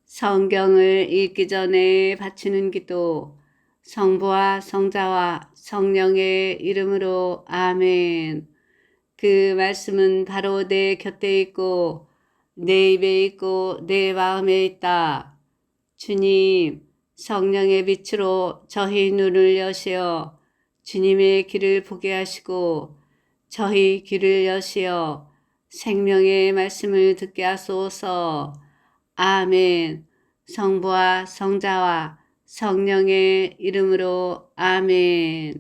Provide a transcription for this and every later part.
성경을 읽기 전에 바치는 기도. 성부와 성자와 성령의 이름으로 아멘. 그 말씀은 바로 내 곁에 있고 내 입에 있고 내 마음에 있다. 주님, 성령의 빛으로 저희 눈을 여시어 주님의 길을 보게 하시고 저희 귀를 여시어 생명의 말씀을 듣게 하소서. 아멘. 성부와 성자와 성령의 이름으로 아멘.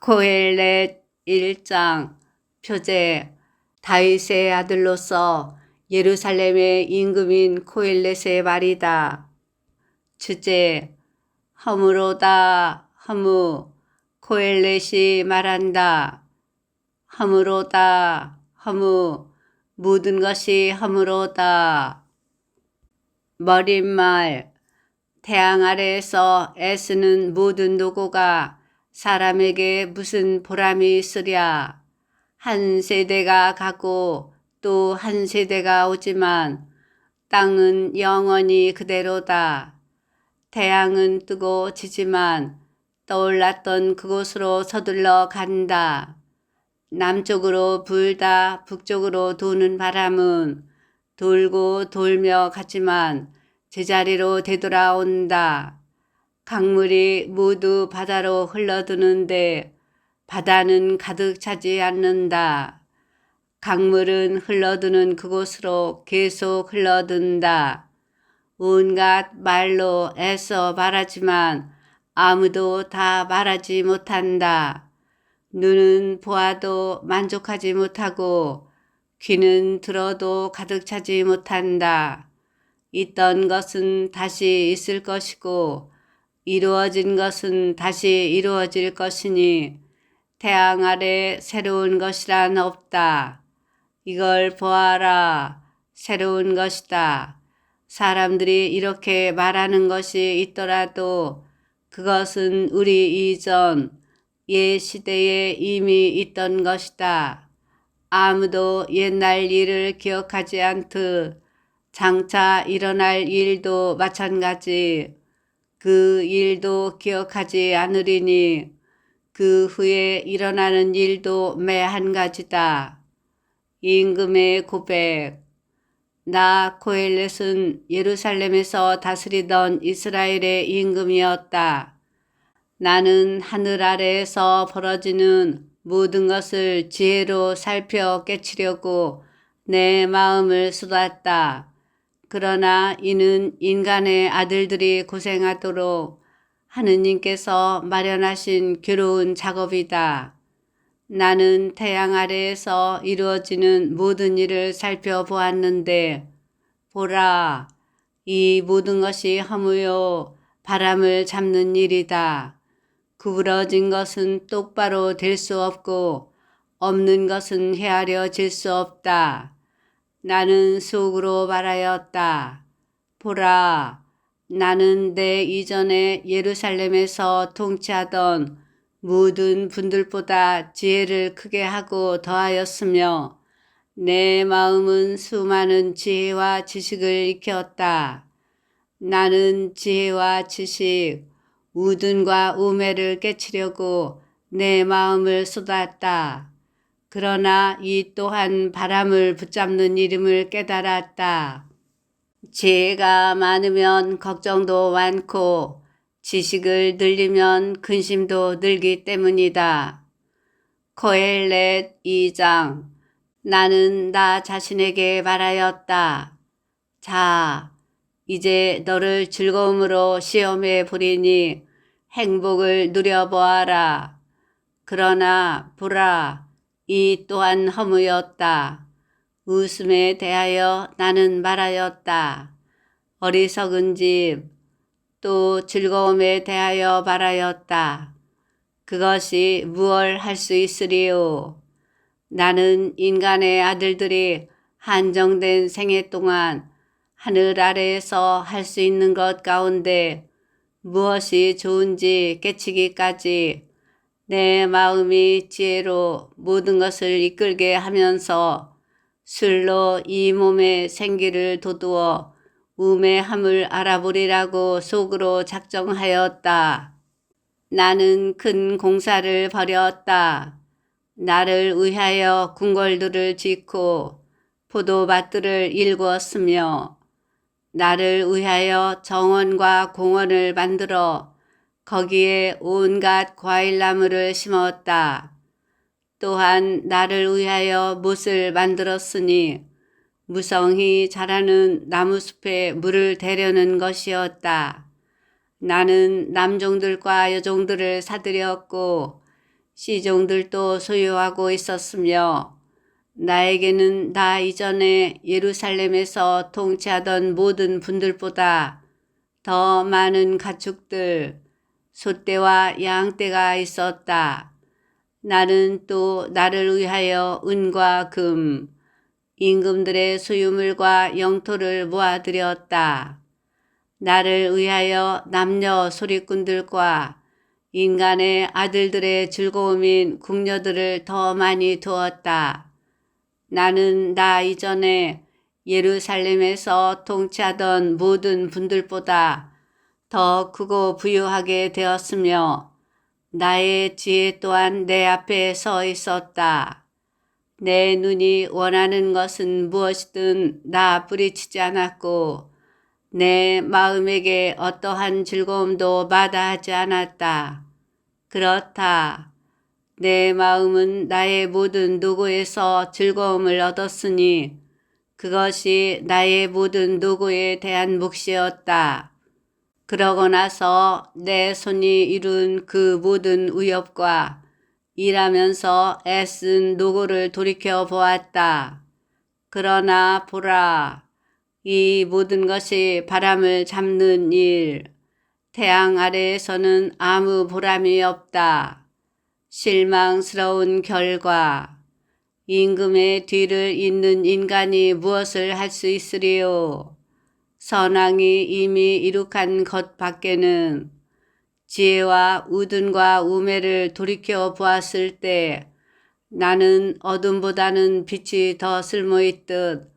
고헬렛 1장. 표제. 다윗의 아들로서 예루살렘의 임금인 고헬렛의 말이다. 주제. 허무로다. 허무. 고헬렛이 말한다. 허무로다. 허무. 모든 것이 허무로다. 머릿말. 태양 아래에서 애쓰는 모든 노고가 사람에게 무슨 보람이 있으랴. 한 세대가 가고 또 한 세대가 오지만 땅은 영원히 그대로다. 태양은 뜨고 지지만 떠올랐던 그곳으로 서둘러 간다. 남쪽으로 불다 북쪽으로 도는 바람은 돌고 돌며 가지만 제자리로 되돌아온다. 강물이 모두 바다로 흘러드는데 바다는 가득 차지 않는다. 강물은 흘러드는 그곳으로 계속 흘러든다. 온갖 말로 애써 말하지만 아무도 다 말하지 못한다. 눈은 보아도 만족하지 못하고 귀는 들어도 가득 차지 못한다. 있던 것은 다시 있을 것이고 이루어진 것은 다시 이루어질 것이니 태양 아래 새로운 것이란 없다. 이걸 보아라. 새로운 것이다. 사람들이 이렇게 말하는 것이 있더라도 그것은 우리 이전 옛 시대에 이미 있던 것이다. 아무도 옛날 일을 기억하지 않듯 장차 일어날 일도 마찬가지. 그 일도 기억하지 않으리니 그 후에 일어나는 일도 매 한 가지다. 임금의 고백. 나 고헬렛은 예루살렘에서 다스리던 이스라엘의 임금이었다. 나는 하늘 아래에서 벌어지는 모든 것을 지혜로 살펴 깨치려고 내 마음을 쏟았다. 그러나 이는 인간의 아들들이 고생하도록 하느님께서 마련하신 괴로운 작업이다. 나는 태양 아래에서 이루어지는 모든 일을 살펴보았는데 보라, 이 모든 것이 허무요 바람을 잡는 일이다. 구부러진 것은 똑바로 될 수 없고 없는 것은 헤아려질 수 없다. 나는 속으로 말하였다. 보라, 나는 내 이전에 예루살렘에서 통치하던 모든 분들보다 지혜를 크게 하고 더하였으며 내 마음은 수많은 지혜와 지식을 익혔다. 나는 지혜와 지식, 우둔과 우매를 깨치려고 내 마음을 쏟았다. 그러나 이 또한 바람을 붙잡는 이름을 깨달았다. 지혜가 많으면 걱정도 많고 지식을 늘리면 근심도 늘기 때문이다. 고헬렛 2장. 나는 나 자신에게 말하였다. 자, 이제 너를 즐거움으로 시험해 보리니 행복을 누려보아라. 그러나 보라, 이 또한 허무였다. 웃음에 대하여 나는 말하였다. 어리석은 집. 또 즐거움에 대하여 말하였다. 그것이 무얼 할 수 있으리요. 나는 인간의 아들들이 한정된 생애 동안 하늘 아래에서 할 수 있는 것 가운데 무엇이 좋은지 깨치기까지 내 마음이 지혜로 모든 것을 이끌게 하면서 술로 이 몸의 생기를 돋우어 우매함을 알아보리라고 속으로 작정하였다. 나는 큰 공사를 벌였다. 나를 위하여 궁궐들을 짓고 포도밭들을 일구었으며 나를 위하여 정원과 공원을 만들어 거기에 온갖 과일나무를 심었다. 또한 나를 위하여 못을 만들었으니 무성히 자라는 나무숲에 물을 대려는 것이었다. 나는 남종들과 여종들을 사들였고 시종들도 소유하고 있었으며 나에게는 나 이전에 예루살렘에서 통치하던 모든 분들보다 더 많은 가축들, 소떼와 양떼가 있었다. 나는 또 나를 위하여 은과 금, 임금들의 소유물과 영토를 모아들였다. 나를 위하여 남녀 소리꾼들과 인간의 아들들의 즐거움인 궁녀들을 더 많이 두었다. 나는 나 이전에 예루살렘에서 통치하던 모든 분들보다 더 크고 부유하게 되었으며 나의 지혜 또한 내 앞에 서 있었다. 내 눈이 원하는 것은 무엇이든 나 뿌리치지 않았고 내 마음에게 어떠한 즐거움도 마다하지 않았다. 그렇다. 내 마음은 나의 모든 노고에서 즐거움을 얻었으니 그것이 나의 모든 노고에 대한 몫이었다. 그러고 나서 내 손이 이룬 그 모든 위협과 일하면서 애쓴 노고를 돌이켜 보았다. 그러나 보라, 이 모든 것이 바람을 잡는 일, 태양 아래에서는 아무 보람이 없다. 실망스러운 결과, 임금의 뒤를 잇는 인간이 무엇을 할 수 있으리요? 선왕이 이미 이룩한 것 밖에는 지혜와 우둔과 우매를 돌이켜 보았을 때 나는 어둠보다는 빛이 더 쓸모있듯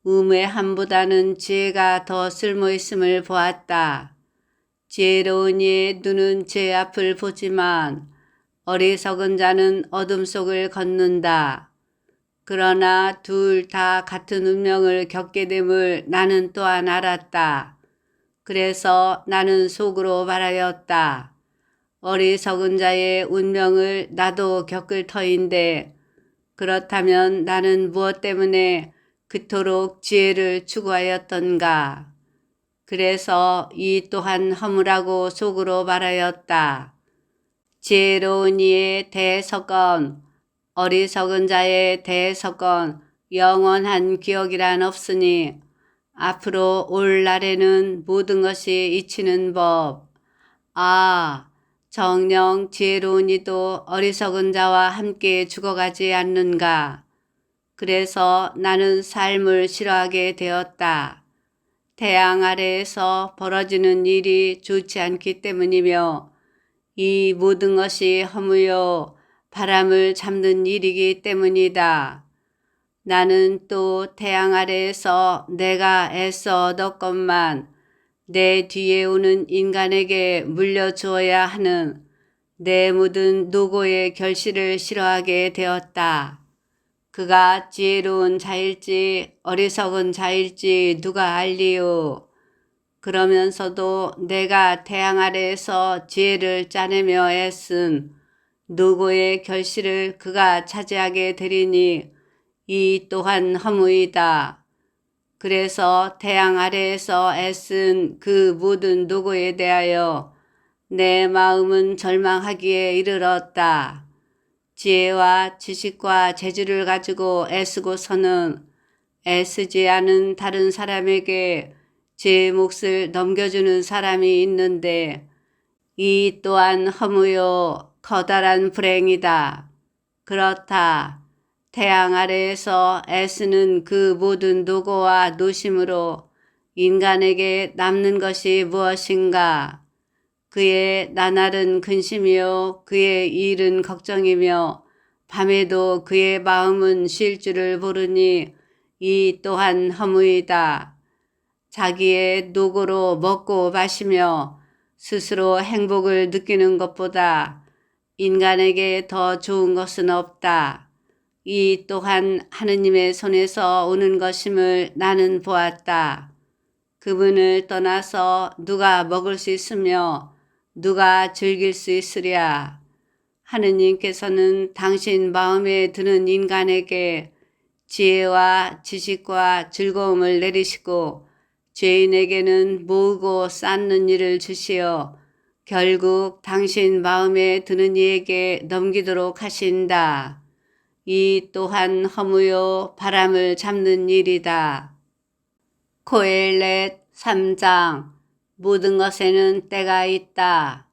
우매함보다는 지혜가 더 쓸모있음을 보았다. 지혜로운 이의 눈은 제 앞을 보지만 어리석은 자는 어둠 속을 걷는다. 그러나 둘 다 같은 운명을 겪게 됨을 나는 또한 알았다. 그래서 나는 속으로 말하였다. 어리석은 자의 운명을 나도 겪을 터인데 그렇다면 나는 무엇 때문에 그토록 지혜를 추구하였던가. 그래서 이 또한 허무라고 속으로 말하였다. 지혜로운 이의 대서건, 어리석은 자의 대서건, 영원한 기억이란 없으니 앞으로 올 날에는 모든 것이 잊히는 법. 아, 정녕 지혜로운 이도 어리석은 자와 함께 죽어가지 않는가. 그래서 나는 삶을 싫어하게 되었다. 태양 아래에서 벌어지는 일이 좋지 않기 때문이며 이 모든 것이 허무요 바람을 잡는 일이기 때문이다. 나는 또 태양 아래에서 내가 애써 얻었건만 내 뒤에 오는 인간에게 물려주어야 하는 내 묻은 노고의 결실을 싫어하게 되었다. 그가 지혜로운 자일지 어리석은 자일지 누가 알리요. 그러면서도 내가 태양 아래에서 지혜를 짜내며 애쓴 노고의 결실을 그가 차지하게 되리니 이 또한 허무이다. 그래서 태양 아래에서 애쓴 그 모든 노고에 대하여 내 마음은 절망하기에 이르렀다. 지혜와 지식과 재주를 가지고 애쓰고서는 애쓰지 않은 다른 사람에게 제 몫을 넘겨주는 사람이 있는데 이 또한 허무요 커다란 불행이다. 그렇다. 태양 아래에서 애쓰는 그 모든 노고와 노심으로 인간에게 남는 것이 무엇인가? 그의 나날은 근심이요 그의 일은 걱정이며 밤에도 그의 마음은 쉴 줄을 모르니 이 또한 허무이다. 자기의 노고로 먹고 마시며 스스로 행복을 느끼는 것보다 인간에게 더 좋은 것은 없다. 이 또한 하느님의 손에서 오는 것임을 나는 보았다. 그분을 떠나서 누가 먹을 수 있으며 누가 즐길 수 있으랴. 하느님께서는 당신 마음에 드는 인간에게 지혜와 지식과 즐거움을 내리시고 죄인에게는 모으고 쌓는 일을 주시어 결국 당신 마음에 드는 이에게 넘기도록 하신다. 이 또한 허무요 바람을 잡는 일이다. 고엘렛 3장. 모든 것에는 때가 있다.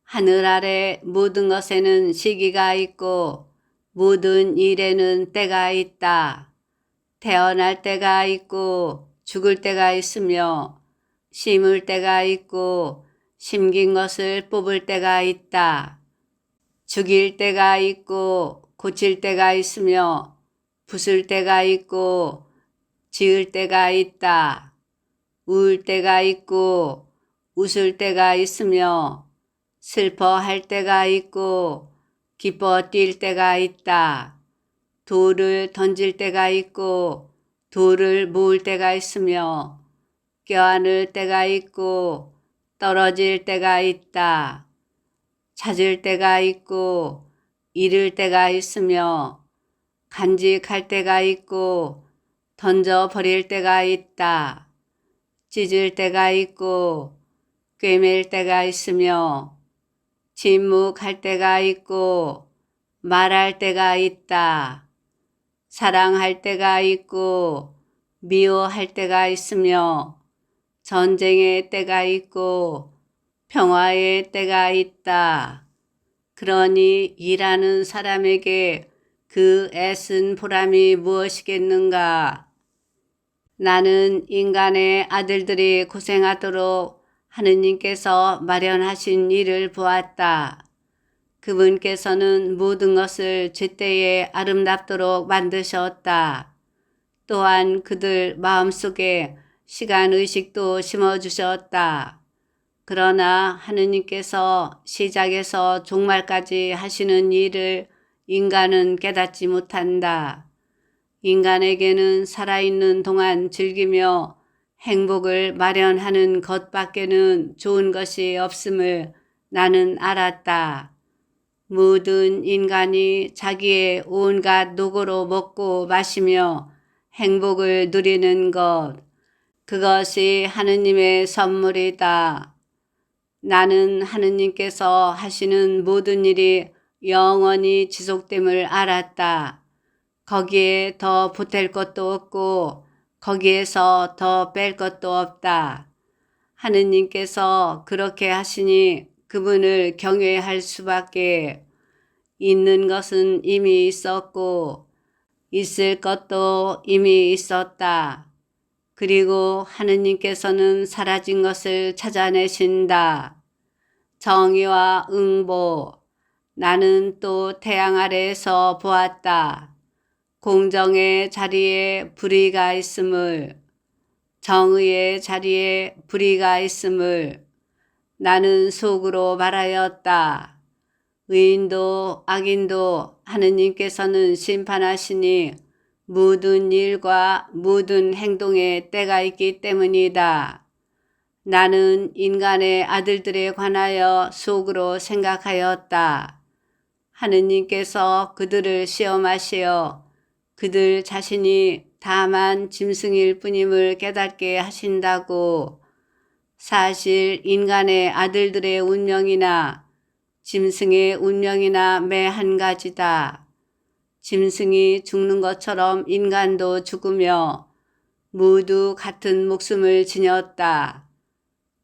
하늘 아래 모든 것에는 시기가 있고 모든 일에는 때가 있다. 태어날 때가 있고 죽을 때가 있으며 심을 때가 있고 심긴 것을 뽑을 때가 있다. 죽일 때가 있고 고칠 때가 있으며 부술 때가 있고 지을 때가 있다. 울 때가 있고 웃을 때가 있으며 슬퍼할 때가 있고 기뻐 뛸 때가 있다. 돌을 던질 때가 있고 돌을 모을 때가 있으며 껴안을 때가 있고 떨어질 때가 있다. 찾을 때가 있고 잃을 때가 있으며 간직할 때가 있고 던져버릴 때가 있다. 찢을 때가 있고 꿰맬 때가 있으며 침묵할 때가 있고 말할 때가 있다. 사랑할 때가 있고 미워할 때가 있으며 전쟁의 때가 있고 평화의 때가 있다. 그러니 일하는 사람에게 그 애쓴 보람이 무엇이겠는가? 나는 인간의 아들들이 고생하도록 하느님께서 마련하신 일을 보았다. 그분께서는 모든 것을 제때에 아름답도록 만드셨다. 또한 그들 마음속에 시간의식도 심어주셨다. 그러나 하느님께서 시작에서 종말까지 하시는 일을 인간은 깨닫지 못한다. 인간에게는 살아있는 동안 즐기며 행복을 마련하는 것밖에는 좋은 것이 없음을 나는 알았다. 모든 인간이 자기의 온갖 노고로 먹고 마시며 행복을 누리는 것, 그것이 하느님의 선물이다. 나는 하느님께서 하시는 모든 일이 영원히 지속됨을 알았다. 거기에 더 보탤 것도 없고 거기에서 더 뺄 것도 없다. 하느님께서 그렇게 하시니 그분을 경외할 수밖에. 있는 것은 이미 있었고 있을 것도 이미 있었다. 그리고 하느님께서는 사라진 것을 찾아내신다. 정의와 응보. 나는 또 태양 아래에서 보았다. 공정의 자리에 불의가 있음을, 정의의 자리에 불의가 있음을 나는 속으로 말하였다. 의인도 악인도 하느님께서는 심판하시니 모든 일과 모든 행동에 때가 있기 때문이다. 나는 인간의 아들들에 관하여 속으로 생각하였다. 하느님께서 그들을 시험하시어 그들 자신이 다만 짐승일 뿐임을 깨닫게 하신다고. 사실 인간의 아들들의 운명이나 짐승의 운명이나 매 한 가지다. 짐승이 죽는 것처럼 인간도 죽으며 모두 같은 목숨을 지녔다.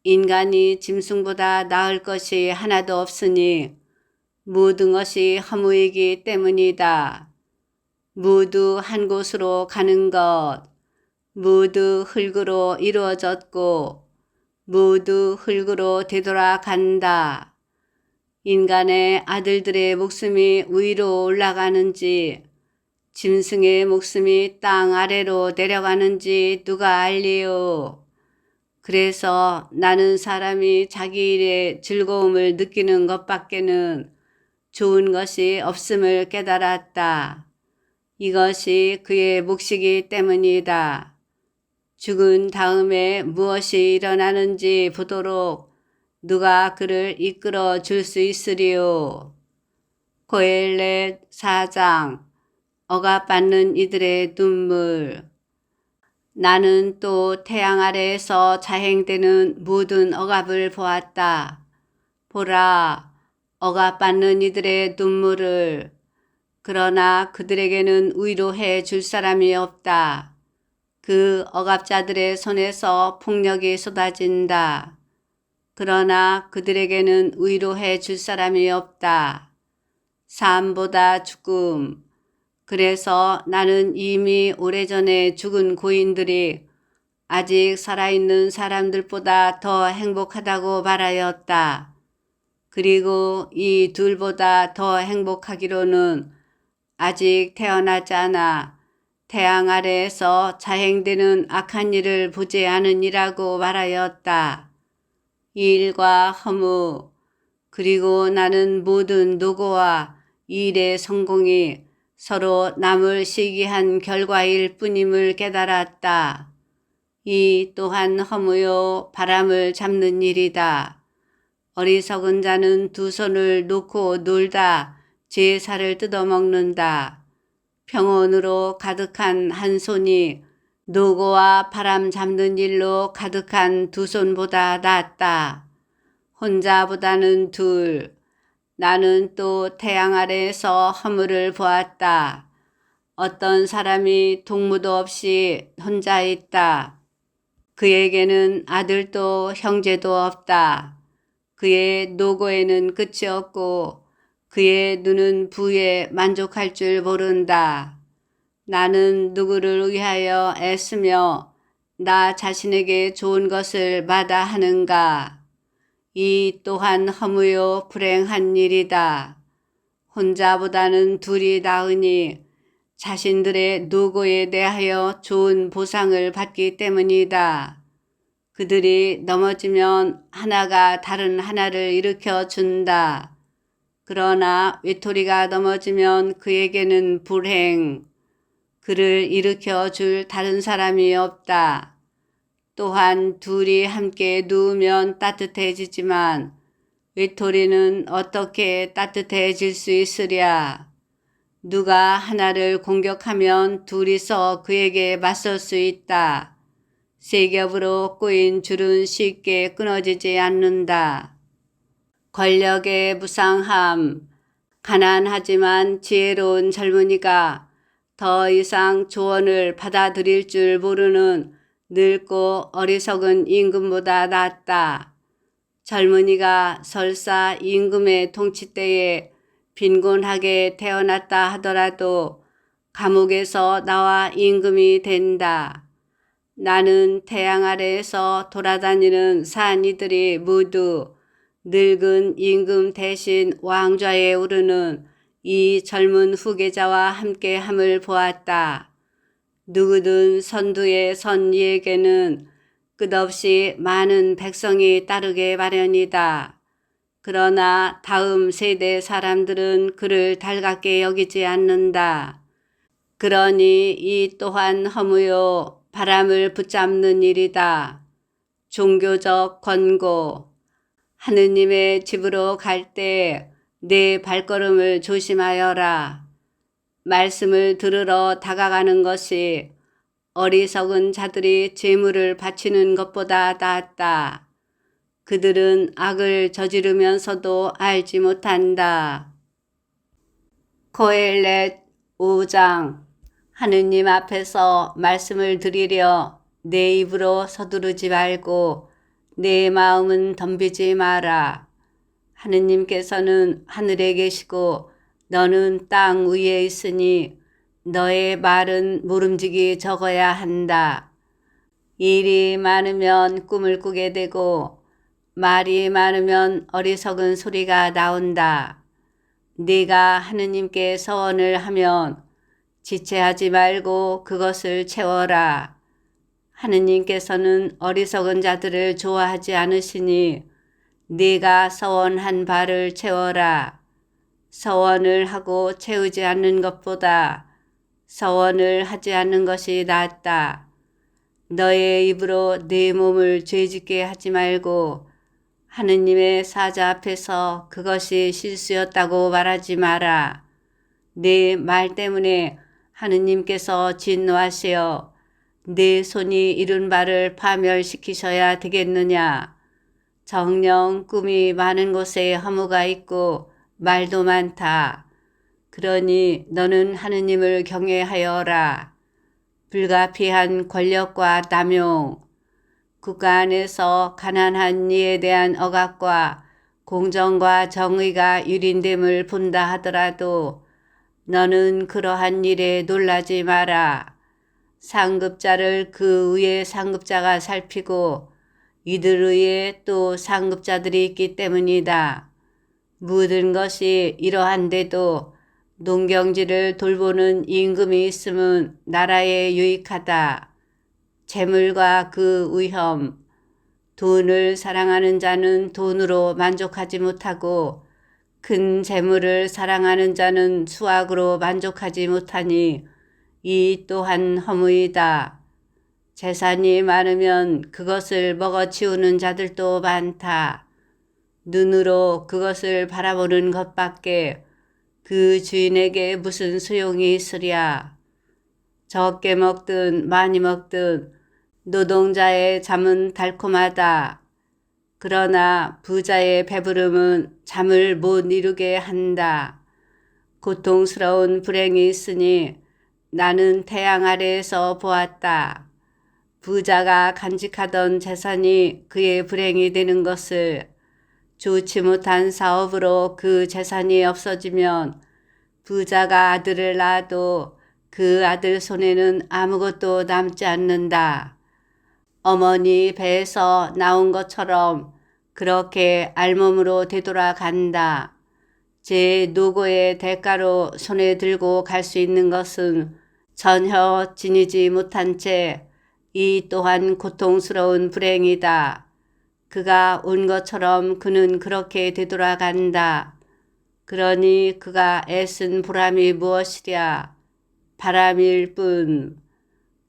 인간이 짐승보다 나을 것이 하나도 없으니 모든 것이 허무이기 때문이다. 모두 한 곳으로 가는 것, 모두 흙으로 이루어졌고 모두 흙으로 되돌아간다. 인간의 아들들의 목숨이 위로 올라가는지 짐승의 목숨이 땅 아래로 내려가는지 누가 알리요? 그래서 나는 사람이 자기 일에 즐거움을 느끼는 것밖에는 좋은 것이 없음을 깨달았다. 이것이 그의 몫이기 때문이다. 죽은 다음에 무엇이 일어나는지 보도록 누가 그를 이끌어 줄 수 있으리요. 고헬렛 4장. 억압받는 이들의 눈물. 나는 또 태양 아래에서 자행되는 모든 억압을 보았다. 보라, 억압받는 이들의 눈물을. 그러나 그들에게는 위로해 줄 사람이 없다. 그 억압자들의 손에서 폭력이 쏟아진다. 그러나 그들에게는 위로해 줄 사람이 없다. 삶보다 죽음. 그래서 나는 이미 오래전에 죽은 고인들이 아직 살아있는 사람들보다 더 행복하다고 말하였다. 그리고 이 둘보다 더 행복하기로는 아직 태어나지 않아 태양 아래에서 자행되는 악한 일을 보지 않으니라고 말하였다. 이 일과 허무, 그리고 나는 모든 노고와 이 일의 성공이 서로 남을 시기한 결과일 뿐임을 깨달았다. 이 또한 허무요 바람을 잡는 일이다. 어리석은 자는 두 손을 놓고 놀다 제사를 뜯어먹는다. 평온으로 가득한 한 손이 노고와 바람 잡는 일로 가득한 두 손보다 낫다. 혼자보다는 둘. 나는 또 태양 아래에서 허물을 보았다. 어떤 사람이 동무도 없이 혼자 있다. 그에게는 아들도 형제도 없다. 그의 노고에는 끝이 없고 그의 눈은 부에 만족할 줄 모른다. 나는 누구를 위하여 애쓰며 나 자신에게 좋은 것을 마다하는가. 이 또한 허무요 불행한 일이다. 혼자보다는 둘이 나으니 자신들의 노고에 대하여 좋은 보상을 받기 때문이다. 그들이 넘어지면 하나가 다른 하나를 일으켜 준다. 그러나 외톨이가 넘어지면 그에게는 불행, 그를 일으켜 줄 다른 사람이 없다. 또한 둘이 함께 누우면 따뜻해지지만 외톨이는 어떻게 따뜻해질 수 있으랴. 누가 하나를 공격하면 둘이서 그에게 맞설 수 있다. 세 겹으로 꼬인 줄은 쉽게 끊어지지 않는다. 권력의 무상함. 가난하지만 지혜로운 젊은이가 더 이상 조언을 받아들일 줄 모르는 늙고 어리석은 임금보다 낫다. 젊은이가 설사 임금의 통치 때에 빈곤하게 태어났다 하더라도 감옥에서 나와 임금이 된다. 나는 태양 아래에서 돌아다니는 산이들이 모두 늙은 임금 대신 왕좌에 오르는 이 젊은 후계자와 함께함을 보았다. 누구든 선두에 선 이에게는 끝없이 많은 백성이 따르게 마련이다. 그러나 다음 세대 사람들은 그를 달갑게 여기지 않는다. 그러니 이 또한 허무요 바람을 붙잡는 일이다. 종교적 권고. 하느님의 집으로 갈 때 내 발걸음을 조심하여라. 말씀을 들으러 다가가는 것이 어리석은 자들이 재물을 바치는 것보다 낫다. 그들은 악을 저지르면서도 알지 못한다. 고헬렛 5장. 하느님 앞에서 말씀을 드리려 내 입으로 서두르지 말고 내 마음은 덤비지 마라. 하느님께서는 하늘에 계시고 너는 땅 위에 있으니 너의 말은 모름지기 적어야 한다. 일이 많으면 꿈을 꾸게 되고 말이 많으면 어리석은 소리가 나온다. 네가 하느님께 서원을 하면 지체하지 말고 그것을 채워라. 하느님께서는 어리석은 자들을 좋아하지 않으시니 네가 서원한 바를 채워라. 서원을 하고 채우지 않는 것보다 서원을 하지 않는 것이 낫다. 너의 입으로 네 몸을 죄짓게 하지 말고 하느님의 사자 앞에서 그것이 실수였다고 말하지 마라. 네 말 때문에 하느님께서 진노하시어 네 손이 이룬 바를 파멸시키셔야 되겠느냐. 정녕 꿈이 많은 곳에 허무가 있고 말도 많다. 그러니 너는 하느님을 경외하여라. 불가피한 권력과 남용, 국가 안에서 가난한 이에 대한 억압과 공정과 정의가 유린됨을 본다 하더라도 너는 그러한 일에 놀라지 마라. 상급자를 그 위에 상급자가 살피고 이들 위에 또 상급자들이 있기 때문이다. 모든 것이 이러한데도 농경지를 돌보는 임금이 있음은 나라에 유익하다. 재물과 그 위험, 돈을 사랑하는 자는 돈으로 만족하지 못하고 큰 재물을 사랑하는 자는 수확으로 만족하지 못하니 이 또한 허무이다. 재산이 많으면 그것을 먹어치우는 자들도 많다. 눈으로 그것을 바라보는 것밖에 그 주인에게 무슨 소용이 있으랴. 적게 먹든 많이 먹든 노동자의 잠은 달콤하다. 그러나 부자의 배부름은 잠을 못 이루게 한다. 고통스러운 불행이 있으니 나는 태양 아래에서 보았다. 부자가 간직하던 재산이 그의 불행이 되는 것을, 좋지 못한 사업으로 그 재산이 없어지면 부자가 아들을 낳아도 그 아들 손에는 아무것도 남지 않는다. 어머니 배에서 나온 것처럼 그렇게 알몸으로 되돌아간다. 제 노고의 대가로 손에 들고 갈 수 있는 것은 전혀 지니지 못한 채 이 또한 고통스러운 불행이다. 그가 온 것처럼 그는 그렇게 되돌아간다. 그러니 그가 애쓴 보람이 무엇이랴. 바람일 뿐.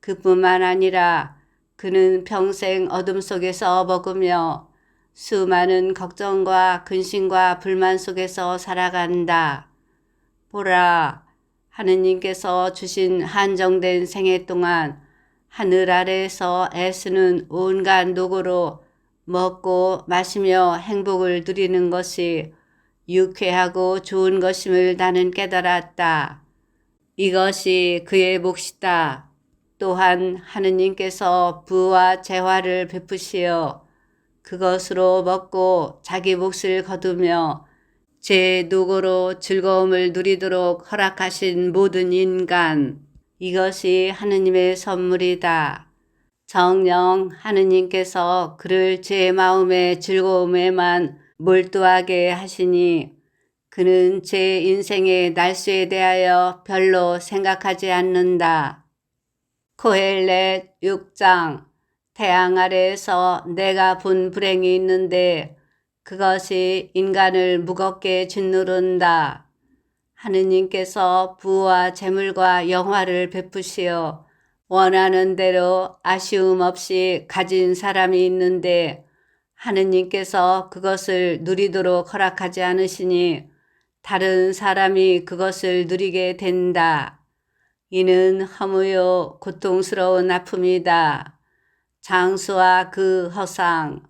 그뿐만 아니라 그는 평생 어둠 속에서 먹으며 수많은 걱정과 근심과 불만 속에서 살아간다. 보라, 하느님께서 주신 한정된 생애 동안 하늘 아래에서 애쓰는 온갖 노고로 먹고 마시며 행복을 누리는 것이 유쾌하고 좋은 것임을 나는 깨달았다. 이것이 그의 몫이다. 또한 하느님께서 부와 재화를 베푸시어 그것으로 먹고 자기 몫을 거두며 제 노고로 즐거움을 누리도록 허락하신 모든 인간, 이것이 하느님의 선물이다. 정녕 하느님께서 그를 제 마음의 즐거움에만 몰두하게 하시니 그는 제 인생의 날수에 대하여 별로 생각하지 않는다. 코헬렛 6장. 태양 아래에서 내가 본 불행이 있는데 그것이 인간을 무겁게 짓누른다. 하느님께서 부와 재물과 영화를 베푸시어 원하는 대로 아쉬움 없이 가진 사람이 있는데 하느님께서 그것을 누리도록 허락하지 않으시니 다른 사람이 그것을 누리게 된다. 이는 허무요 고통스러운 아픔이다. 장수와 그 허상.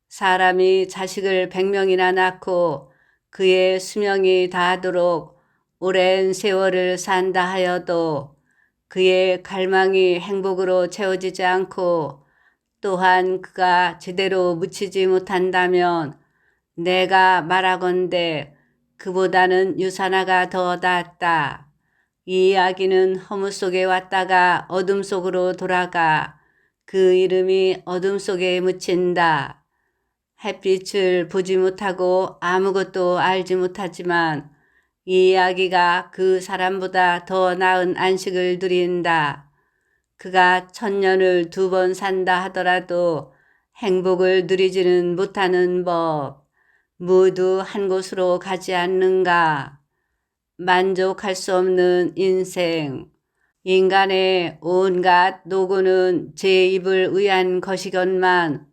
사람이 자식을 100명이나 낳고 그의 수명이 다하도록 오랜 세월을 산다 하여도 그의 갈망이 행복으로 채워지지 않고 또한 그가 제대로 묻히지 못한다면 내가 말하건대 그보다는 유산화가 더 낫다. 이 이야기는 허무 속에 왔다가 어둠 속으로 돌아가 그 이름이 어둠 속에 묻힌다. 햇빛을 보지 못하고 아무것도 알지 못하지만 이 아기가 그 사람보다 더 나은 안식을 누린다. 그가 1000년을 2번 산다 하더라도 행복을 누리지는 못하는 법. 모두 한 곳으로 가지 않는가. 만족할 수 없는 인생. 인간의 온갖 노고는 제 입을 위한 것이건만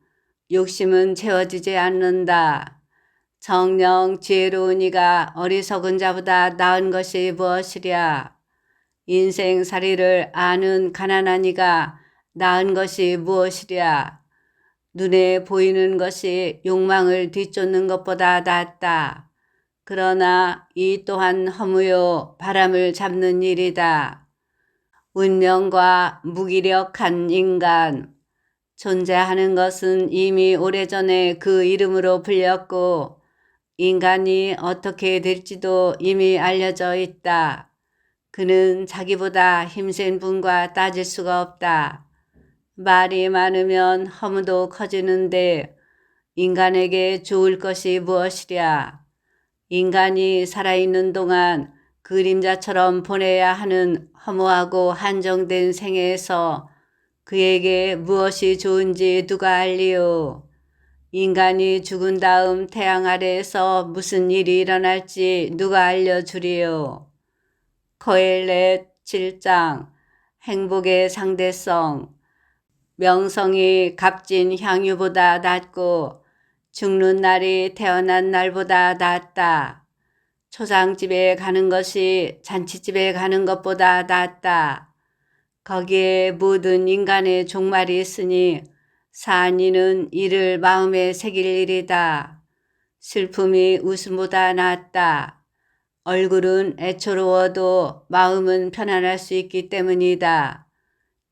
욕심은 채워지지 않는다. 정녕 지혜로운 이가 어리석은 자보다 나은 것이 무엇이랴. 인생살이를 아는 가난한 이가 나은 것이 무엇이랴. 눈에 보이는 것이 욕망을 뒤쫓는 것보다 낫다. 그러나 이 또한 허무요 바람을 잡는 일이다. 운명과 무기력한 인간. 존재하는 것은 이미 오래전에 그 이름으로 불렸고 인간이 어떻게 될지도 이미 알려져 있다. 그는 자기보다 힘센 분과 따질 수가 없다. 말이 많으면 허무도 커지는데 인간에게 좋을 것이 무엇이랴. 인간이 살아있는 동안 그림자처럼 보내야 하는 허무하고 한정된 생애에서 그에게 무엇이 좋은지 누가 알리요. 인간이 죽은 다음 태양 아래에서 무슨 일이 일어날지 누가 알려주리요. 거엘렛 7장. 행복의 상대성. 명성이 값진 향유보다 낫고 죽는 날이 태어난 날보다 낫다. 초상집에 가는 것이 잔치집에 가는 것보다 낫다. 거기에 모든 인간의 종말이 있으니 산 이는 이를 마음에 새길 일이다. 슬픔이 웃음보다 낫다. 얼굴은 애초로워도 마음은 편안할 수 있기 때문이다.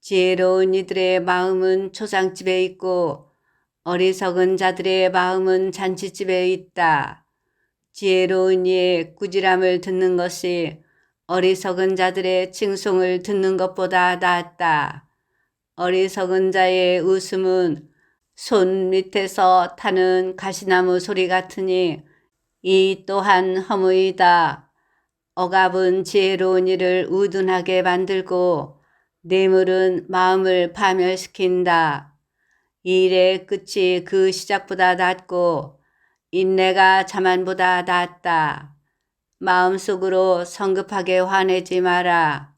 지혜로운 이들의 마음은 초상집에 있고 어리석은 자들의 마음은 잔치집에 있다. 지혜로운 이의 꾸지람을 듣는 것이 어리석은 자들의 칭송을 듣는 것보다 낫다. 어리석은 자의 웃음은 손 밑에서 타는 가시나무 소리 같으니 이 또한 허무이다. 억압은 지혜로운 이를 우둔하게 만들고 뇌물은 마음을 파멸시킨다. 일의 끝이 그 시작보다 낫고 인내가 자만보다 낫다. 마음속으로 성급하게 화내지 마라.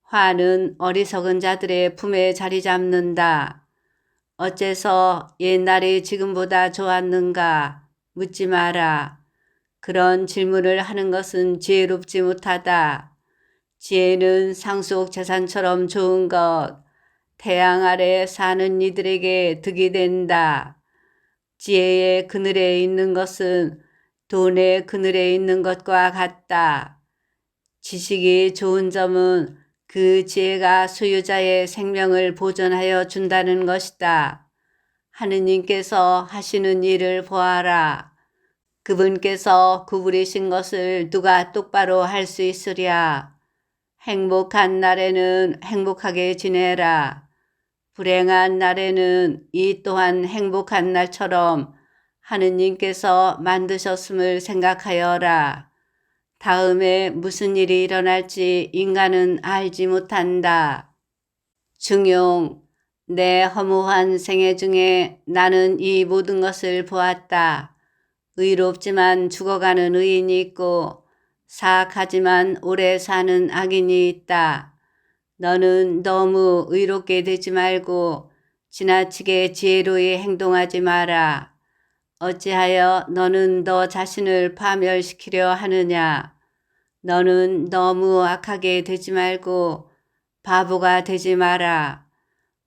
화는 어리석은 자들의 품에 자리 잡는다. 어째서 옛날이 지금보다 좋았는가 묻지 마라. 그런 질문을 하는 것은 지혜롭지 못하다. 지혜는 상속 재산처럼 좋은 것, 태양 아래 사는 이들에게 득이 된다. 지혜의 그늘에 있는 것은 돈의 그늘에 있는 것과 같다. 지식이 좋은 점은 그 지혜가 소유자의 생명을 보존하여 준다는 것이다. 하느님께서 하시는 일을 보아라. 그분께서 구부리신 것을 누가 똑바로 할 수 있으랴. 행복한 날에는 행복하게 지내라. 불행한 날에는 이 또한 행복한 날처럼 하느님께서 만드셨음을 생각하여라. 다음에 무슨 일이 일어날지 인간은 알지 못한다. 중용. 내 허무한 생애 중에 나는 이 모든 것을 보았다. 의롭지만 죽어가는 의인이 있고 사악하지만 오래 사는 악인이 있다. 너는 너무 의롭게 되지 말고 지나치게 지혜로이 행동하지 마라. 어찌하여 너는 너 자신을 파멸시키려 하느냐. 너는 너무 악하게 되지 말고 바보가 되지 마라.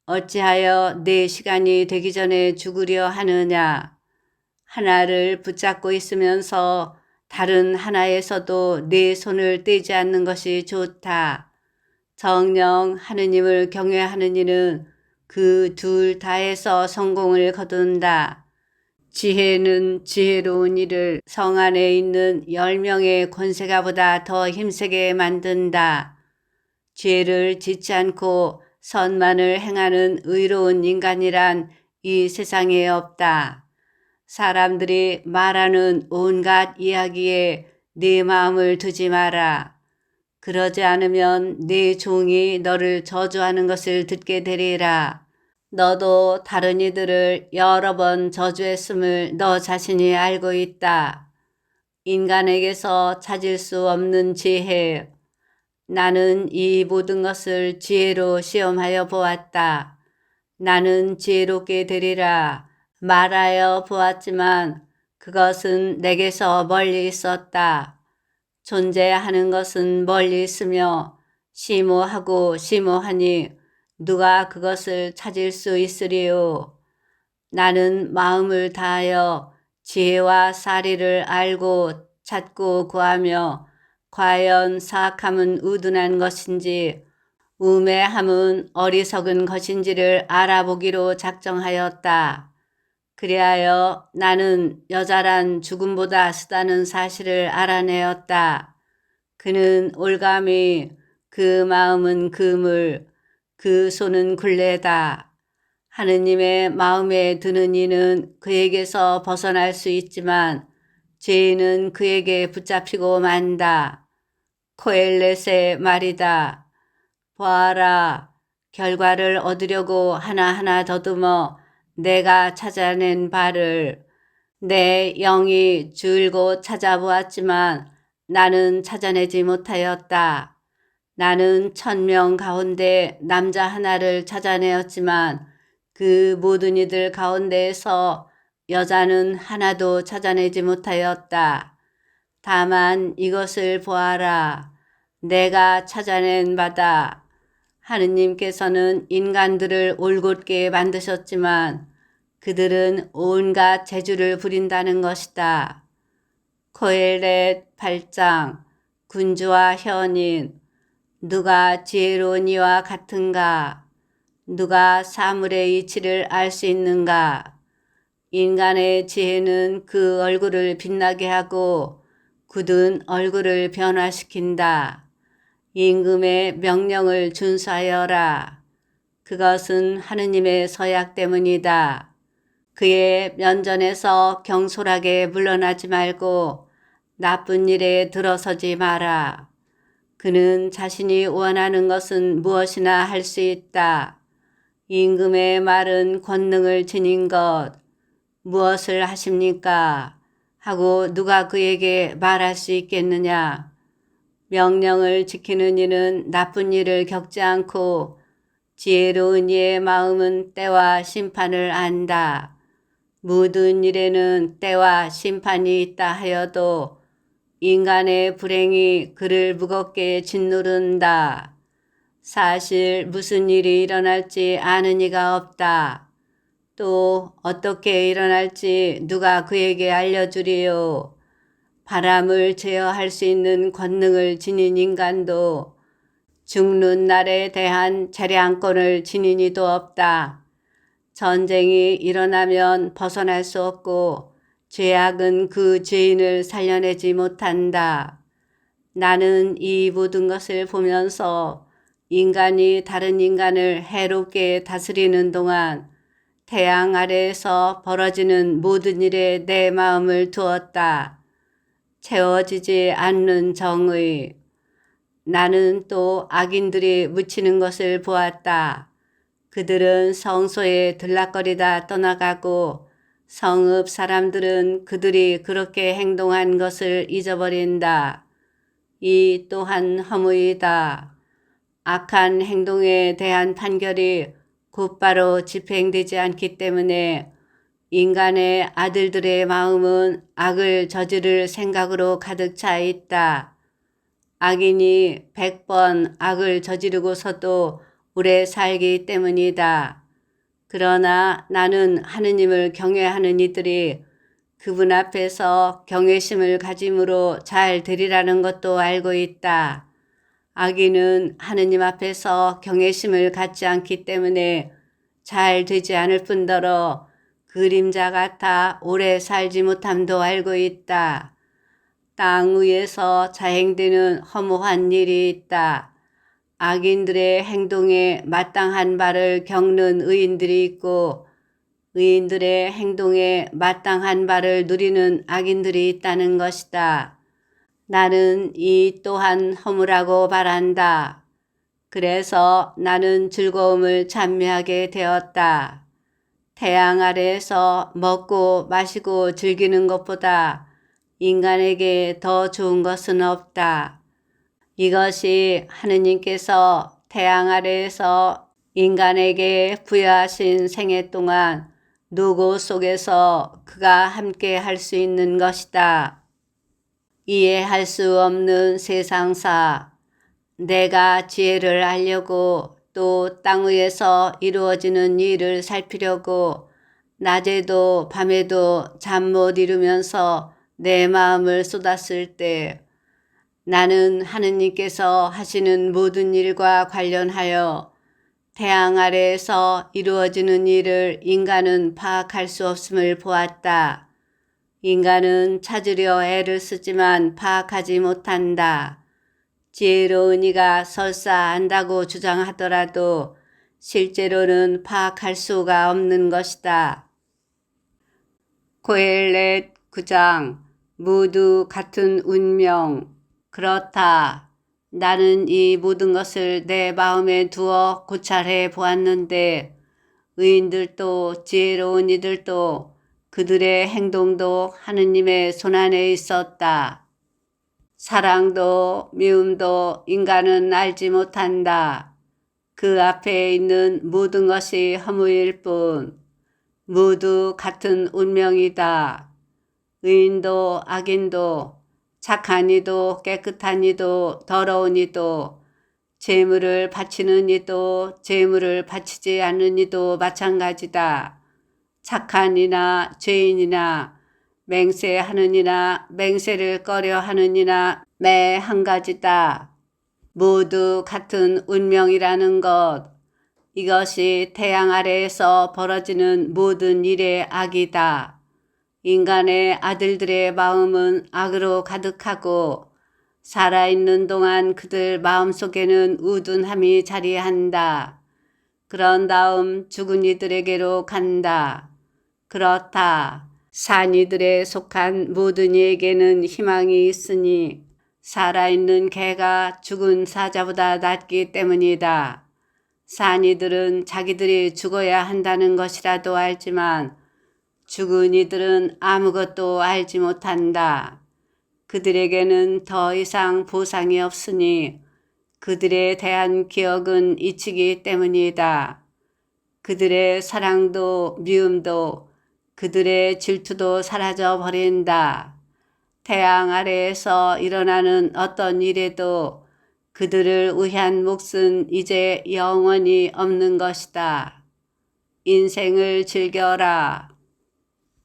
어찌하여 내 시간이 되기 전에 죽으려 하느냐. 하나를 붙잡고 있으면서 다른 하나에서도 내 손을 떼지 않는 것이 좋다. 정녕 하느님을 경외하는 이는 그 둘 다에서 성공을 거둔다. 지혜는 지혜로운 이를 성 안에 있는 10명의 권세가보다 더 힘세게 만든다. 죄를 짓지 않고 선만을 행하는 의로운 인간이란 이 세상에 없다. 사람들이 말하는 온갖 이야기에 네 마음을 두지 마라. 그러지 않으면 네 종이 너를 저주하는 것을 듣게 되리라. 너도 다른 이들을 여러 번 저주했음을 너 자신이 알고 있다. 인간에게서 찾을 수 없는 지혜. 나는 이 모든 것을 지혜로 시험하여 보았다. 나는 지혜롭게 되리라 말하여 보았지만 그것은 내게서 멀리 있었다. 존재하는 것은 멀리 있으며 심오하고 심오하니 누가 그것을 찾을 수 있으리요. 나는 마음을 다하여 지혜와 사리를 알고 찾고 구하며 과연 사악함은 우둔한 것인지 우매함은 어리석은 것인지를 알아보기로 작정하였다. 그리하여 나는 여자란 죽음보다 쓰다는 사실을 알아내었다. 그는 올가미, 그 마음은 그물, 그 손은 굴레다. 하느님의 마음에 드는 이는 그에게서 벗어날 수 있지만 죄인은 그에게 붙잡히고 만다. 코엘렛의 말이다. 보아라, 결과를 얻으려고 하나하나 더듬어 내가 찾아낸 바를 내 영이 줄곧 찾아보았지만 나는 찾아내지 못하였다. 나는 1000명 가운데 남자 하나를 찾아내었지만 그 모든 이들 가운데에서 여자는 하나도 찾아내지 못하였다. 다만 이것을 보아라. 내가 찾아낸 바다. 하느님께서는 인간들을 올곧게 만드셨지만 그들은 온갖 재주를 부린다는 것이다. 코엘렛 8장. 군주와 현인. 누가 지혜로운 이와 같은가? 누가 사물의 이치를 알 수 있는가? 인간의 지혜는 그 얼굴을 빛나게 하고 굳은 얼굴을 변화시킨다. 임금의 명령을 준수하여라. 그것은 하느님의 서약 때문이다. 그의 면전에서 경솔하게 물러나지 말고 나쁜 일에 들어서지 마라. 그는 자신이 원하는 것은 무엇이나 할 수 있다. 임금의 말은 권능을 지닌 것. 무엇을 하십니까? 하고 누가 그에게 말할 수 있겠느냐? 명령을 지키는 이는 나쁜 일을 겪지 않고 지혜로운 이의 마음은 때와 심판을 안다. 모든 일에는 때와 심판이 있다 하여도 인간의 불행이 그를 무겁게 짓누른다. 사실 무슨 일이 일어날지 아는 이가 없다. 또 어떻게 일어날지 누가 그에게 알려주리요. 바람을 제어할 수 있는 권능을 지닌 인간도 죽는 날에 대한 재량권을 지닌 이도 없다. 전쟁이 일어나면 벗어날 수 없고 죄악은 그 죄인을 살려내지 못한다. 나는 이 모든 것을 보면서 인간이 다른 인간을 해롭게 다스리는 동안 태양 아래에서 벌어지는 모든 일에 내 마음을 두었다. 채워지지 않는 정의. 나는 또 악인들이 묻히는 것을 보았다. 그들은 성소에 들락거리다 떠나가고 성읍 사람들은 그들이 그렇게 행동한 것을 잊어버린다. 이 또한 허무이다. 악한 행동에 대한 판결이 곧바로 집행되지 않기 때문에 인간의 아들들의 마음은 악을 저지를 생각으로 가득 차 있다. 악인이 100번 악을 저지르고서도 오래 살기 때문이다. 그러나 나는 하느님을 경외하는 이들이 그분 앞에서 경외심을 가짐으로 잘 되리라는 것도 알고 있다. 악인은 하느님 앞에서 경외심을 갖지 않기 때문에 잘 되지 않을 뿐더러 그림자 같아 오래 살지 못함도 알고 있다. 땅 위에서 자행되는 허무한 일이 있다. 악인들의 행동에 마땅한 바를 겪는 의인들이 있고 의인들의 행동에 마땅한 바를 누리는 악인들이 있다는 것이다. 나는 이 또한 허무라고 말한다. 그래서 나는 즐거움을 찬미하게 되었다. 태양 아래에서 먹고 마시고 즐기는 것보다 인간에게 더 좋은 것은 없다. 이것이 하느님께서 태양 아래에서 인간에게 부여하신 생애 동안 노고 속에서 그가 함께 할 수 있는 것이다. 이해할 수 없는 세상사, 내가 지혜를 알려고 또 땅 위에서 이루어지는 일을 살피려고 낮에도 밤에도 잠 못 이루면서 내 마음을 쏟았을 때 나는 하느님께서 하시는 모든 일과 관련하여 태양 아래에서 이루어지는 일을 인간은 파악할 수 없음을 보았다. 인간은 찾으려 애를 쓰지만 파악하지 못한다. 지혜로운 이가 설사 안다고 주장하더라도 실제로는 파악할 수가 없는 것이다. 고헬렛 9장 모두 같은 운명. 그렇다. 나는 이 모든 것을 내 마음에 두어 고찰해 보았는데 의인들도 지혜로운 이들도 그들의 행동도 하느님의 손안에 있었다. 사랑도 미움도 인간은 알지 못한다. 그 앞에 있는 모든 것이 허무일 뿐 모두 같은 운명이다. 의인도 악인도 착한 이도 깨끗한 이도 더러운 이도 재물을 바치는 이도 재물을 바치지 않는 이도 마찬가지다. 착한 이나 죄인이나 맹세하는 이나 맹세를 꺼려 하는 이나 매 한 가지다. 모두 같은 운명이라는 것. 이것이 태양 아래에서 벌어지는 모든 일의 악이다. 인간의 아들들의 마음은 악으로 가득하고 살아있는 동안 그들 마음속에는 우둔함이 자리한다. 그런 다음 죽은 이들에게로 간다. 그렇다. 산 이들에 속한 모든 이에게는 희망이 있으니 살아있는 개가 죽은 사자보다 낫기 때문이다. 산 이들은 자기들이 죽어야 한다는 것이라도 알지만 죽은 이들은 아무것도 알지 못한다. 그들에게는 더 이상 보상이 없으니 그들에 대한 기억은 잊히기 때문이다. 그들의 사랑도 미움도 그들의 질투도 사라져 버린다. 태양 아래에서 일어나는 어떤 일에도 그들을 위한 몫은 이제 영원히 없는 것이다. 인생을 즐겨라.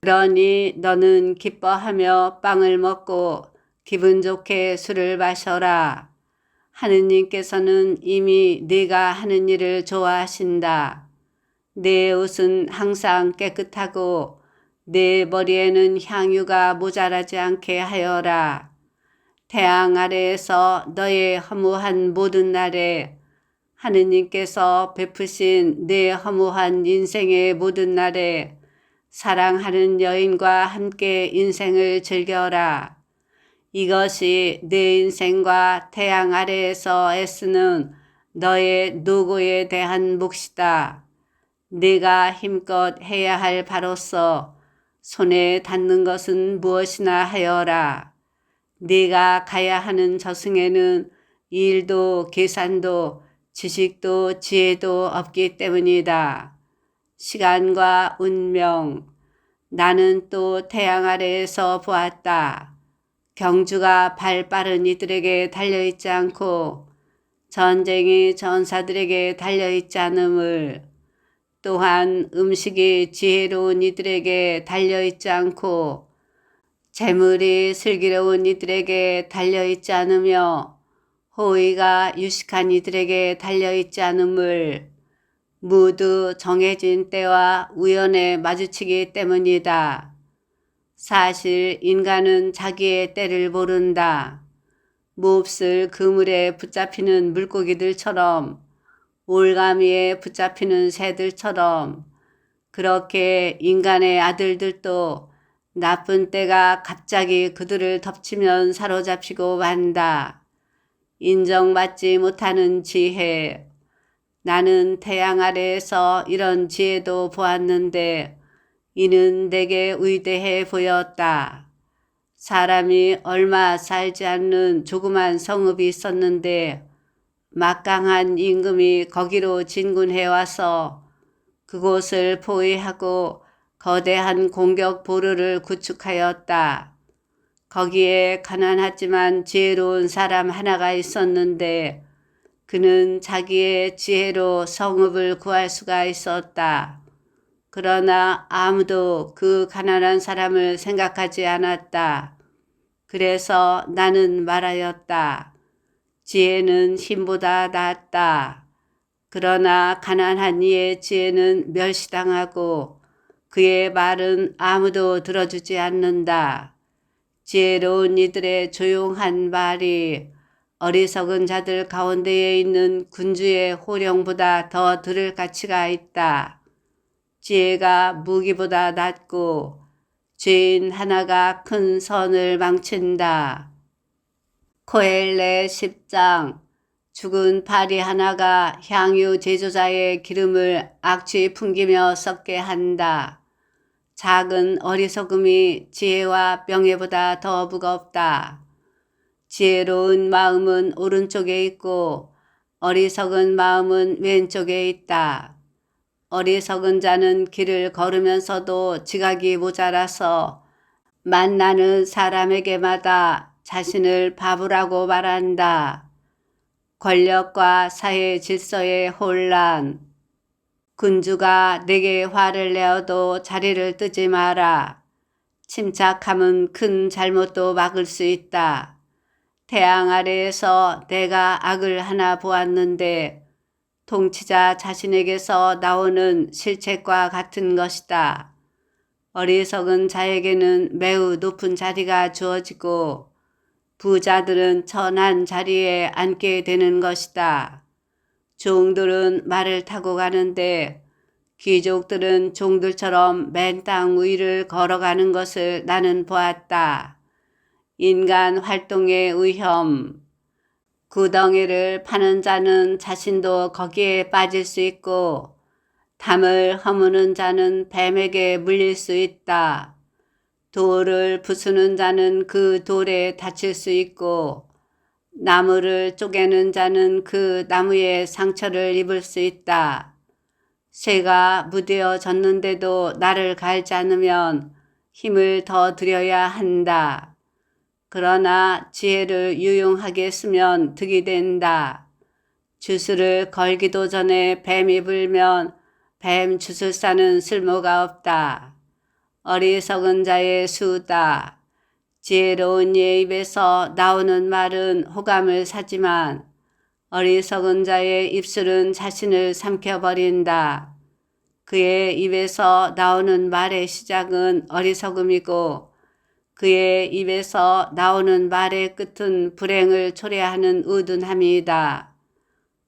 그러니 너는 기뻐하며 빵을 먹고 기분 좋게 술을 마셔라. 하느님께서는 이미 네가 하는 일을 좋아하신다. 내 옷은 항상 깨끗하고 내 머리에는 향유가 모자라지 않게 하여라. 태양 아래에서 너의 허무한 모든 날에 하느님께서 베푸신 내 허무한 인생의 모든 날에 사랑하는 여인과 함께 인생을 즐겨라. 이것이 내 인생과 태양 아래에서 애쓰는 너의 노고에 대한 몫이다. 네가 힘껏 해야 할 바로서 손에 닿는 것은 무엇이나 하여라. 네가 가야 하는 저승에는 일도 계산도 지식도 지혜도 없기 때문이다. 시간과 운명. 나는 또 태양 아래에서 보았다. 경주가 발 빠른 이들에게 달려있지 않고 전쟁이 전사들에게 달려있지 않음을, 또한 음식이 지혜로운 이들에게 달려있지 않고 재물이 슬기로운 이들에게 달려있지 않으며 호의가 유식한 이들에게 달려있지 않음을, 모두 정해진 때와 우연에 마주치기 때문이다. 사실 인간은 자기의 때를 모른다. 몹쓸 그물에 붙잡히는 물고기들처럼, 올가미에 붙잡히는 새들처럼 그렇게 인간의 아들들도 나쁜 때가 갑자기 그들을 덮치면 사로잡히고 만다. 인정받지 못하는 지혜. 나는 태양 아래에서 이런 지혜도 보았는데 이는 내게 위대해 보였다. 사람이 얼마 살지 않는 조그만 성읍이 있었는데 막강한 임금이 거기로 진군해 와서 그곳을 포위하고 거대한 공격 보루를 구축하였다. 거기에 가난하지만 지혜로운 사람 하나가 있었는데 그는 자기의 지혜로 성읍을 구할 수가 있었다. 그러나 아무도 그 가난한 사람을 생각하지 않았다. 그래서 나는 말하였다. 지혜는 힘보다 낫다. 그러나 가난한 이의 지혜는 멸시당하고 그의 말은 아무도 들어주지 않는다. 지혜로운 이들의 조용한 말이 어리석은 자들 가운데에 있는 군주의 호령보다 더 들을 가치가 있다. 지혜가 무기보다 낫고 죄인 하나가 큰 선을 망친다. 코엘레 10장. 죽은 파리 하나가 향유 제조자의 기름을 악취 풍기며 썩게 한다. 작은 어리석음이 지혜와 명예보다 더 무겁다. 지혜로운 마음은 오른쪽에 있고 어리석은 마음은 왼쪽에 있다. 어리석은 자는 길을 걸으면서도 지각이 모자라서 만나는 사람에게마다 자신을 바보라고 말한다. 권력과 사회 질서의 혼란. 군주가 내게 화를 내어도 자리를 뜨지 마라. 침착함은 큰 잘못도 막을 수 있다. 태양 아래에서 내가 악을 하나 보았는데 통치자 자신에게서 나오는 실책과 같은 것이다. 어리석은 자에게는 매우 높은 자리가 주어지고 부자들은 천한 자리에 앉게 되는 것이다. 종들은 말을 타고 가는데 귀족들은 종들처럼 맨 땅 위를 걸어가는 것을 나는 보았다. 인간 활동의 위험. 구덩이를 파는 자는 자신도 거기에 빠질 수 있고 담을 허무는 자는 뱀에게 물릴 수 있다. 돌을 부수는 자는 그 돌에 다칠 수 있고 나무를 쪼개는 자는 그 나무에 상처를 입을 수 있다. 새가 무뎌졌는데도 나를 갈지 않으면 힘을 더 들여야 한다. 그러나 지혜를 유용하게 쓰면 득이 된다. 주술을 걸기도 전에 뱀이 불면 뱀 주술사는 쓸모가 없다. 어리석은 자의 수다. 지혜로운 이의 입에서 나오는 말은 호감을 사지만 어리석은 자의 입술은 자신을 삼켜버린다. 그의 입에서 나오는 말의 시작은 어리석음이고 그의 입에서 나오는 말의 끝은 불행을 초래하는 우둔함이다.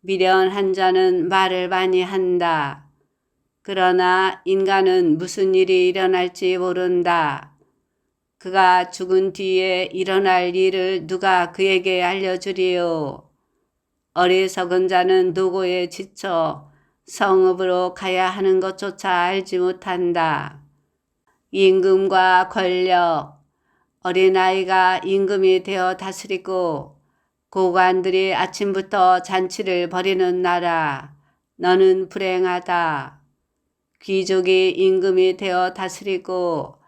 미련한 자는 말을 많이 한다. 그러나 인간은 무슨 일이 일어날지 모른다. 그가 죽은 뒤에 일어날 일을 누가 그에게 알려주리요. 어리석은 자는 노고에 지쳐 성읍으로 가야 하는 것조차 알지 못한다. 임금과 권력. 어린아이가 임금이 되어 다스리고 고관들이 아침부터 잔치를 벌이는 나라. 너는 불행하다. 귀족이 임금이 되어 다스리고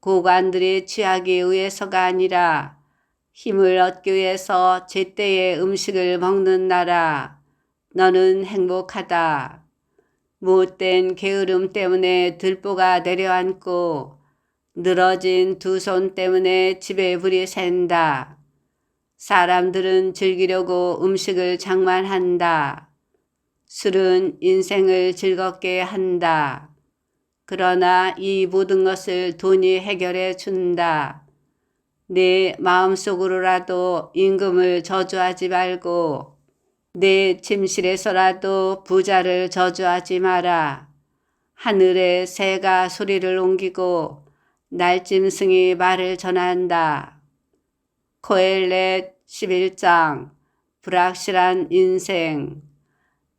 고관들이 취하기 위해서가 아니라 힘을 얻기 위해서 제때의 음식을 먹는 나라. 너는 행복하다. 못된 게으름 때문에 들보가 내려앉고 늘어진 두 손 때문에 집에 불이 샌다. 사람들은 즐기려고 음식을 장만한다. 술은 인생을 즐겁게 한다. 그러나 이 모든 것을 돈이 해결해 준다. 내 마음속으로라도 임금을 저주하지 말고 내 침실에서라도 부자를 저주하지 마라. 하늘에 새가 소리를 옮기고 날짐승이 말을 전한다. 코엘렛 11장 불확실한 인생.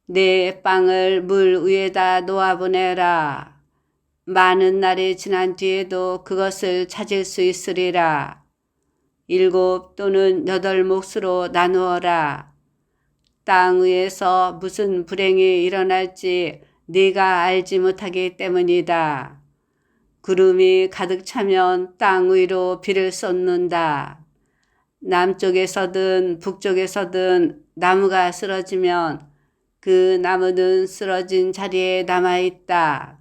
내 빵을 물 위에다 놓아보내라. 많은 날이 지난 뒤에도 그것을 찾을 수 있으리라. 7 또는 8 몫으로 나누어라. 땅 위에서 무슨 불행이 일어날지 네가 알지 못하기 때문이다. 구름이 가득 차면 땅 위로 비를 쏟는다. 남쪽에서든 북쪽에서든 나무가 쓰러지면 그 나무는 쓰러진 자리에 남아있다.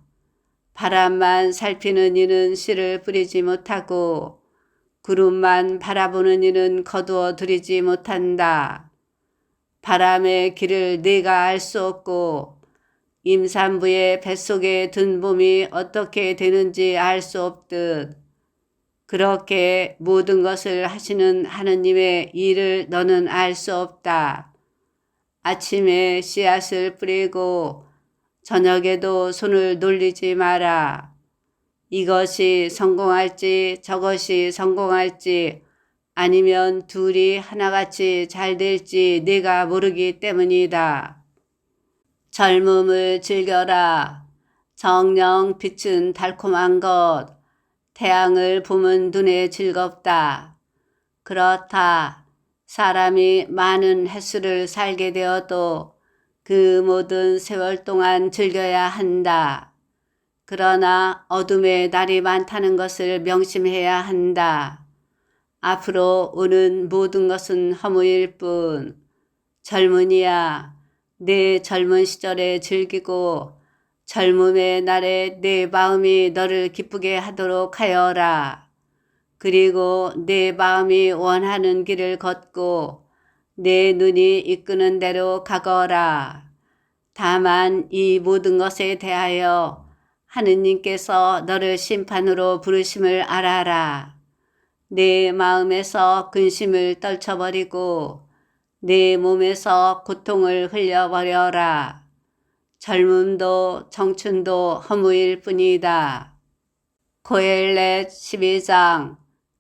바람만 살피는 이는 씨를 뿌리지 못하고 구름만 바라보는 이는 거두어 들이지 못한다. 바람의 길을 네가 알 수 없고 임산부의 뱃속에 든 몸이 어떻게 되는지 알 수 없듯 그렇게 모든 것을 하시는 하느님의 일을 너는 알 수 없다. 아침에 씨앗을 뿌리고 저녁에도 손을 놀리지 마라. 이것이 성공할지 저것이 성공할지 아니면 둘이 하나같이 잘 될지 네가 모르기 때문이다. 젊음을 즐겨라. 정녕 빛은 달콤한 것. 태양을 보면 눈에 즐겁다. 그렇다. 사람이 많은 횟수를 살게 되어도 그 모든 세월 동안 즐겨야 한다. 그러나 어둠의 날이 많다는 것을 명심해야 한다. 앞으로 오는 모든 것은 허무일 뿐. 젊은이야, 내 젊은 시절에 즐기고 젊음의 날에 내 마음이 너를 기쁘게 하도록 하여라. 그리고 내 마음이 원하는 길을 걷고 내 눈이 이끄는 대로 가거라. 다만 이 모든 것에 대하여 하느님께서 너를 심판으로 부르심을 알아라. 내 마음에서 근심을 떨쳐버리고 내 몸에서 고통을 흘려버려라. 젊음도 청춘도 허무일 뿐이다. 코엘렛 12장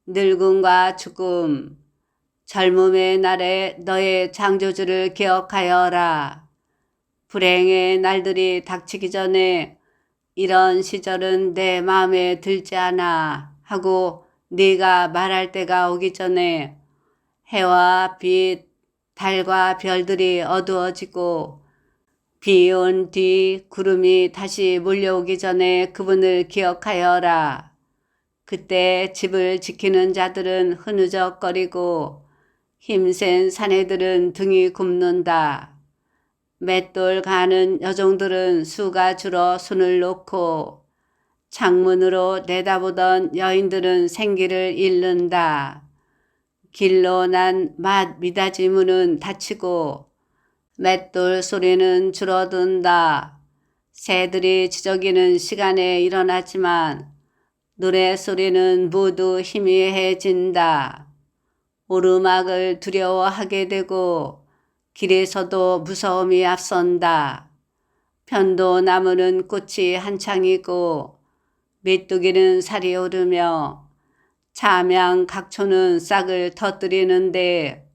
늙음과 죽음. 젊음의 날에 너의 창조주를 기억하여라. 불행의 날들이 닥치기 전에 이런 시절은 내 마음에 들지 않아 하고 네가 말할 때가 오기 전에 해와 빛, 달과 별들이 어두워지고 비 온 뒤 구름이 다시 몰려오기 전에 그분을 기억하여라. 그때 집을 지키는 자들은 흐느적거리고 힘센 사내들은 등이 굽는다. 맷돌 가는 여종들은 수가 줄어 손을 놓고 창문으로 내다보던 여인들은 생기를 잃는다. 길로 난 맏 미닫이 문은 닫히고 맷돌 소리는 줄어든다. 새들이 지저귀는 시간에 일어나지만 노래 소리는 모두 희미해진다. 오르막을 두려워하게 되고 길에서도 무서움이 앞선다. 편도나무는 꽃이 한창이고 메뚜기는 살이 오르며 참양각초는 싹을 터뜨리는데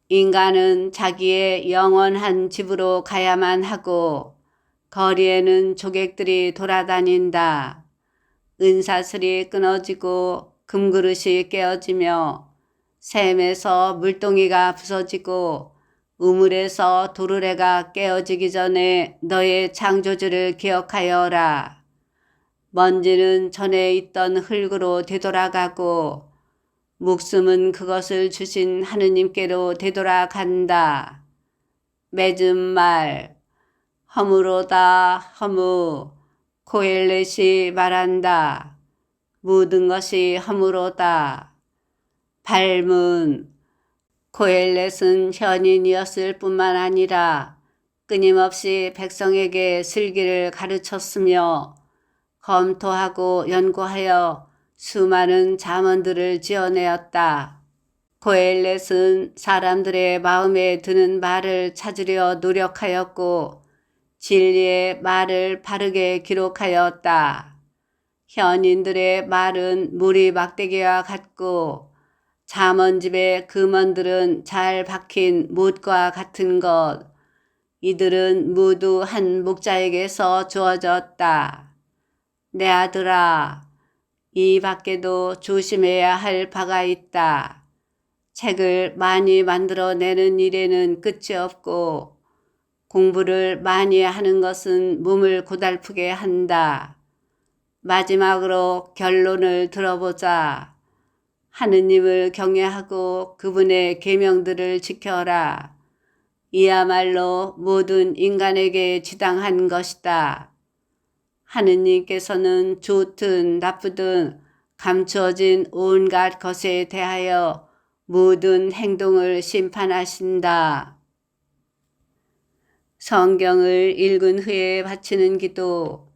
인간은 자기의 영원한 집으로 가야만 하고 거리에는 조객들이 돌아다닌다. 은사슬이 끊어지고 금그릇이 깨어지며 샘에서 물동이가 부서지고 우물에서 도르래가 깨어지기 전에 너의 창조주를 기억하여라. 먼지는 전에 있던 흙으로 되돌아가고 목숨은 그것을 주신 하느님께로 되돌아간다. 맺은 말 허무로다 허무. 코엘렛이 말한다. 모든 것이 허무로다. 발문. 코엘렛은 현인이었을 뿐만 아니라 끊임없이 백성에게 슬기를 가르쳤으며 검토하고 연구하여 수많은 잠언들을 지어내었다. 코엘렛은 사람들의 마음에 드는 말을 찾으려 노력하였고 진리의 말을 바르게 기록하였다. 현인들의 말은 무리 막대기와 같고 잠언집의 금언들은 잘 박힌 못과 같은 것. 이들은 모두 한 목자에게서 주어졌다. 내 아들아, 이 밖에도 조심해야 할 바가 있다. 책을 많이 만들어내는 일에는 끝이 없고 공부를 많이 하는 것은 몸을 고달프게 한다. 마지막으로 결론을 들어보자. 하느님을 경외하고 그분의 계명들을 지켜라. 이야말로 모든 인간에게 지당한 것이다. 하느님께서는 좋든 나쁘든 감추어진 온갖 것에 대하여 모든 행동을 심판하신다. 성경을 읽은 후에 바치는 기도.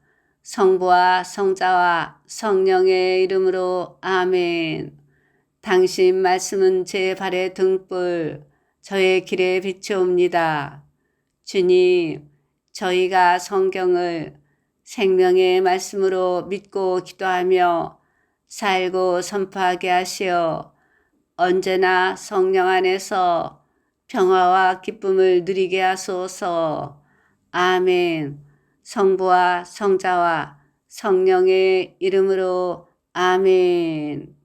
성부와 성자와 성령의 이름으로 아멘. 당신 말씀은 제 발의 등불, 저의 길에 비추옵니다. 주님, 저희가 성경을 생명의 말씀으로 믿고 기도하며 살고 선포하게 하시어 언제나 성령 안에서 평화와 기쁨을 누리게 하소서. 아멘. 성부와 성자와 성령의 이름으로 아멘.